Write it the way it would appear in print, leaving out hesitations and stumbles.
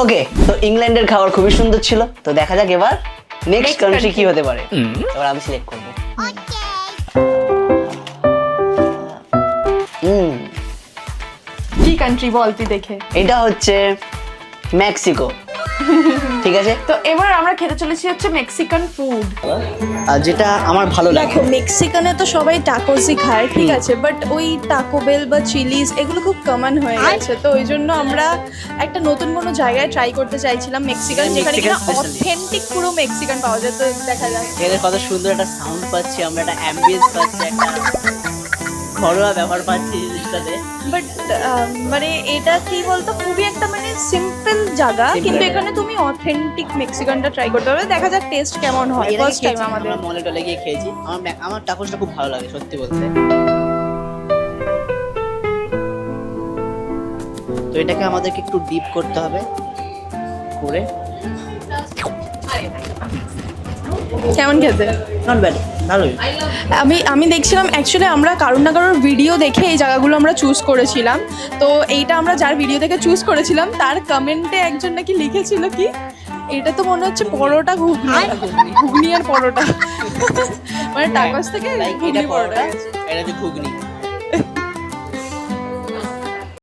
ওকে, তো ইংল্যান্ডের খাবার খুবই সুন্দর ছিল। তো দেখা যাক এবার নেক্সট কান্ট্রি কি হতে পারে। এবার আমি সিলেক্ট করব। কি কান্ট্রি বল তুই দেখে? এটা হচ্ছে মেক্সিকো। ঠিক আছে, তো এবার আমরা খেতে চলেছি হচ্ছে মেক্সিকান ফুড। আর যেটা আমার ভালো লাগে, দেখো মেক্সিকানে তো সবাই টাকোসই খায়, ঠিক আছে, বাট ওই টাকো বেল বা চিলিজ এগুলো খুব কমন হয়ে গেছে। তো ওই জন্য আমরা একটা নতুন কোনো জায়গায় ট্রাই করতে চাইছিলাম মেক্সিকান, যেখানে কিনা Mexican specially। অথেন্টিক পুরো মেক্সিকান পাওয়া যায়। তো দেখা যাক। এখানে কত সুন্দর একটা সাউন্ড পাচ্ছি আমরা, একটা অ্যাম্বিয়েন্স পাচ্ছি, একটা ঘরোয়া ব্যাপার পাচ্ছি জিনিসটাতে। বাট মানে এটা কি বলতো, খুবই একটা মানে সিম্পল জায়গা, Simple কিন্তু জায়গা। এখানে তুমি অথেন্টিক মেক্সিকানটা ট্রাই করতে পারবে। দেখা যাক টেস্ট কেমন হয়। এর আগে ফার্স্ট টাইম খেয়েছি, আমাদের। আমরা মলে টলে গিয়ে খেয়েছি। আমার টাকোসটা খুব ভালো লাগে সত্যি বলতে। তো এটাকে আমাদেরকে একটু ডিপ করতে হবে করে। কেমন খেতে? নট ব্যাড, ভালোই। আমি দেখছিলাম অ্যাকচুয়ালি আমরা কারোর না কারোর ভিডিও দেখে এই জায়গাগুলো আমরা চুজ করেছিলাম। তো এইটা আমরা যার ভিডিও দেখে চুজ করেছিলাম তার কমেন্টে একজন নাকি লিখেছিল কি, এটা তো মনে হচ্ছে পরোটা ঘুগনি, ঘুগনি আর পরোটা। মানে টাকোস থেকে লাইক এটা ঘুগনি পরোটা। পরোটা, এটা হচ্ছে ঘুগনি।